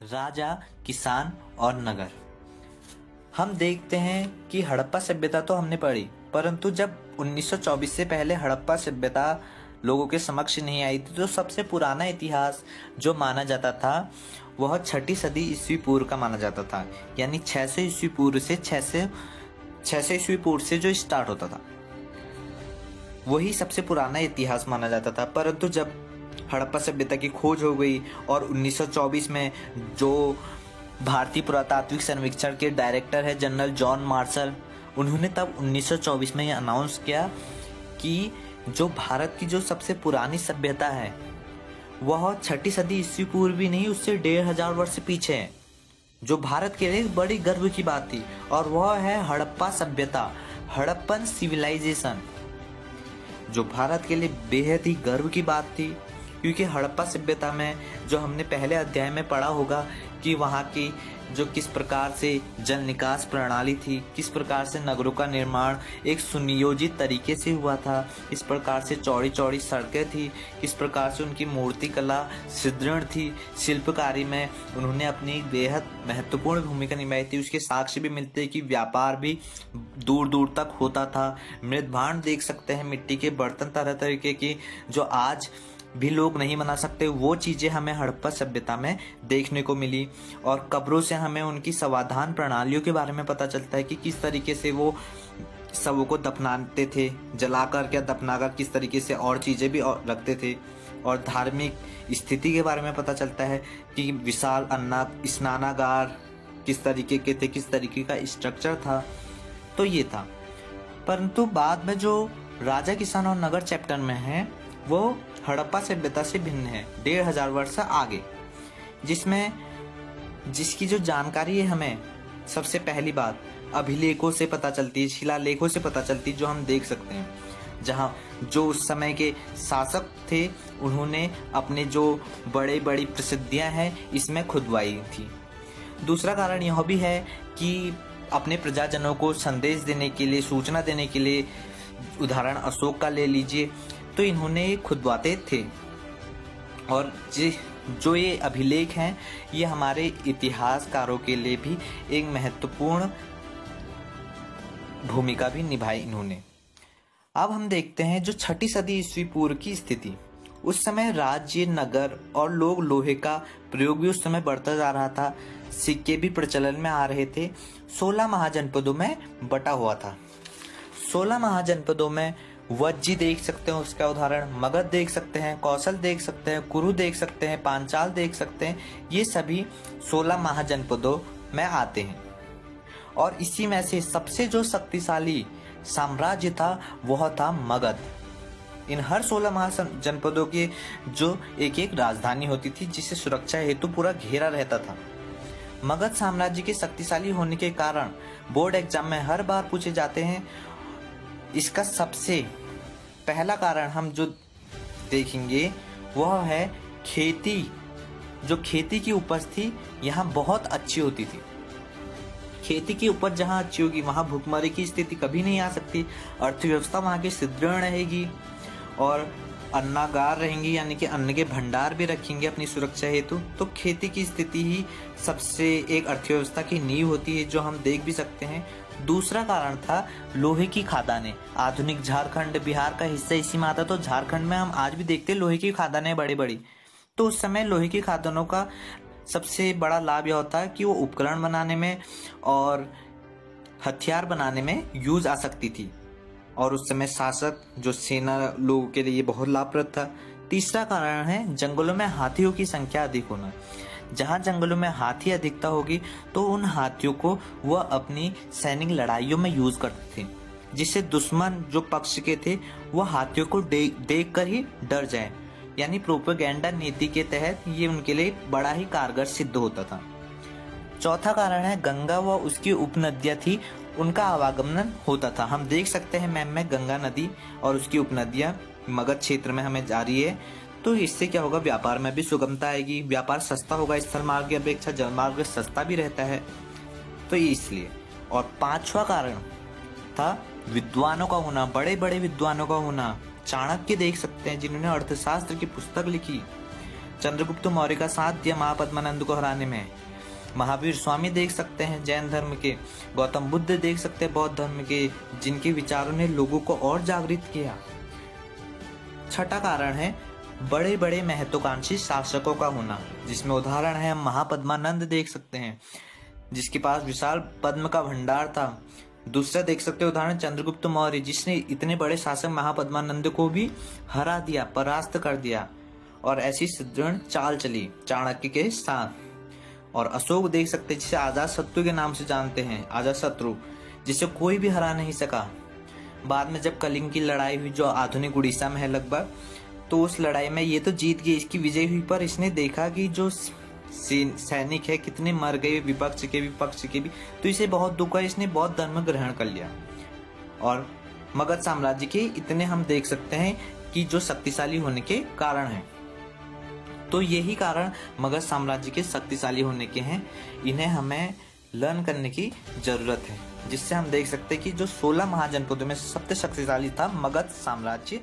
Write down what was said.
राजा, किसान और नगर। हम देखते हैं कि हड़प्पा सभ्यता तो हमने पढ़ी, परंतु जब 1924 से पहले हड़प्पा सभ्यता लोगों के समक्ष नहीं आई थी तो सबसे पुराना इतिहास जो माना जाता था वह 6ठी सदी ईस्वी पूर्व का माना जाता था। यानी 600 ईस्वी पूर्व से 600 ईस्वी पूर्व से जो स्टार्ट होता था वही सबसे पुराना इतिहास माना जाता था। परंतु जब हड़प्पा सभ्यता की खोज हो गई और 1924 में जो भारतीय पुरातात्विक सर्वेक्षण के डायरेक्टर है जनरल जॉन मार्शल, उन्होंने तब 1924 में ये अनाउंस किया कि जो भारत की जो सबसे पुरानी सभ्यता है वह 6ठी सदी ईस्वी पूर्व भी नहीं, उससे 1500 वर्ष पीछे है, जो भारत के लिए बड़ी गर्व की बात थी, और वह है हड़प्पा सभ्यता, हड़प्पन सिविलाइजेशन, जो भारत के लिए बेहद ही गर्व की बात थी। क्योंकि हड़प्पा सभ्यता में जो हमने पहले अध्याय में पढ़ा होगा कि वहाँ की जो किस प्रकार से जल निकास प्रणाली थी, किस प्रकार से नगरों का निर्माण एक सुनियोजित तरीके से हुआ था, इस प्रकार से चौड़ी चौड़ी सड़कें थी, किस प्रकार से उनकी मूर्ति कला सुदृढ़ थी, शिल्पकारी में उन्होंने अपनी बेहद महत्वपूर्ण भूमिका निभाई थी। उसके साक्ष्य भी मिलते हैं कि व्यापार भी दूर दूर तक होता था। मृत भांड देख सकते हैं, मिट्टी के बर्तन तरह तरीके की जो आज भी लोग नहीं बना सकते, वो चीज़ें हमें हड़प्पा सभ्यता में देखने को मिली। और कब्रों से हमें उनकी समाधान प्रणालियों के बारे में पता चलता है कि किस तरीके से वो शवों को दफनाते थे, जलाकर या दफनाकर किस तरीके से और चीज़ें भी रखते थे। और धार्मिक स्थिति के बारे में पता चलता है कि विशाल स्नानागार किस तरीके के थे, किस तरीके का स्ट्रक्चर था। तो ये था। परंतु बाद में जो राजा, किसान और नगर चैप्टर में है वो हड़प्पा सभ्यता से भिन्न है, 1500 वर्ष आगे, जिसकी जो जानकारी है हमें सबसे पहली बात अभिलेखों से पता चलती है, शिलालेखों से पता चलती है, जो हम देख सकते हैं, जहाँ जो उस समय के शासक थे उन्होंने अपने जो बड़ी प्रसिद्धियां हैं इसमें खुदवाई थी। दूसरा कारण यह भी है कि अपने प्रजाजनों को संदेश देने के लिए, सूचना देने के लिए, उदाहरण अशोक का ले लीजिए, तो इन्होंने खुदवाते थे। और जो ये अभिलेख हैं ये हमारे इतिहासकारों के लिए भी एक महत्वपूर्ण भूमिका भी निभाई इन्होंने। अब हम देखते हैं जो 6ठी सदी ईस्वी पूर्व की स्थिति। उस समय राज्य, नगर और लोग लोहे का प्रयोग भी उस समय बढ़ता जा रहा था, सिक्के भी प्रचलन में आ रहे थे। 16 महाजनपदों में बटा हुआ था। 16 महाजनपदों में वज्जी देख सकते हैं, उसका उदाहरण मगध देख सकते हैं, कौशल देख सकते हैं, कुरु देख सकते हैं, पांचाल देख सकते हैं। ये सभी 16 महाजनपदों में आते हैं। और इसी में से सबसे जो शक्तिशाली साम्राज्य था वह था मगध। इन हर 16 महाजनपदों के जो एक एक राजधानी होती थी जिसे सुरक्षा हेतु पूरा घेरा रहता था। मगध साम्राज्य के शक्तिशाली होने के कारण बोर्ड एग्जाम में हर बार पूछे जाते हैं। इसका सबसे पहला कारण हम जो देखेंगे वह है खेती। जो खेती की उपज थी यहाँ बहुत अच्छी होती थी। खेती की उपज जहाँ अच्छी होगी वहाँ भूखमरी की स्थिति कभी नहीं आ सकती, अर्थव्यवस्था वहाँ की सुदृढ़ रहेगी और अन्नागार रहेंगी, यानी कि अन्न के भंडार भी रखेंगे अपनी सुरक्षा हेतु। तो खेती की स्थिति ही सबसे एक अर्थव्यवस्था की नींव होती है, जो हम देख भी सकते हैं। दूसरा कारण था लोहे की खदानें। आधुनिक झारखंड बिहार का हिस्सा इसी में आता, तो झारखंड में हम आज भी देखते हैं लोहे की खदानें बड़ी बड़ी। तो उस समय लोहे की खदानों का सबसे बड़ा लाभ यह होता है कि वो उपकरण बनाने में और हथियार बनाने में यूज आ सकती थी, और उस समय शासक जो सेना लोगों के लिए बहुत लाभप्रद था। तीसरा कारण है जंगलों में हाथियों की संख्या अधिक होना। जहाँ जंगलों में हाथी अधिकता होगी तो उन हाथियों को वह अपनी सैनिक लड़ाइयों में यूज करते थे, जिससे दुश्मन जो पक्ष के थे वह हाथियों को देख कर ही डर जाए। यानी प्रोपेगेंडा नीति के तहत ये उनके लिए बड़ा ही कारगर सिद्ध होता था। चौथा कारण है गंगा व उसकी उपनदियां थी, उनका आवागमन होता था। हम देख सकते हैं मैप में गंगा नदी और उसकी उपनदियां मगध क्षेत्र में हमें जा रही है। तो इससे क्या होगा, व्यापार में भी सुगमता आएगी, व्यापार सस्ता होगा, स्थल मार्ग की अपेक्षा जल मार्ग सस्ता भी रहता है, तो इसलिए। और 5वां कारण था विद्वानों का होना, बड़े बड़े विद्वानों का होना। चाणक्य देख सकते हैं जिन्होंने अर्थशास्त्र की पुस्तक लिखी, चंद्रगुप्त मौर्य का साथ दिया महापद्मानंद को हराने में। महावीर स्वामी देख सकते हैं जैन धर्म के, गौतम बुद्ध देख सकते हैं बौद्ध धर्म के, जिनके विचारों ने लोगों को और जागृत किया। छठा कारण है बड़े बड़े महत्वाकांक्षी शासकों का होना, जिसमें उदाहरण है हम महापद्मानंद देख सकते हैं जिसके पास विशाल पद्म का भंडार था। दूसरा देख सकते हैं उदाहरण चंद्रगुप्त मौर्य, जिसने इतने बड़े शासक महापद्मानंद को भी हरा दिया, परास्त कर दिया और ऐसी सुदृढ़ चाल चली चाणक्य के साथ। और अशोक देख सकते हैं जिसे आजाद शत्रु के नाम से जानते हैं, आजाद शत्रु, जिसे कोई भी हरा नहीं सका। बाद में जब कलिंग की लड़ाई हुई जो आधुनिक उड़ीसा में है लगभग, तो उस लड़ाई में ये तो जीत गई, इसकी विजय हुई, पर इसने देखा कि जो सैनिक है कितने मर गए, विपक्ष के भी पक्ष के भी, तो इसे बहुत दुख हुआ, इसने बौद्ध धर्म ग्रहण कर लिया। और मगध साम्राज्य के इतने हम देख सकते हैं कि जो शक्तिशाली होने के कारण है। तो यही कारण मगध साम्राज्य के शक्तिशाली होने के हैं, इन्हें हमें लर्न करने की जरूरत है, जिससे हम देख सकते हैं कि जो 16 महाजनपदों में सबसे शक्तिशाली था मगध साम्राज्य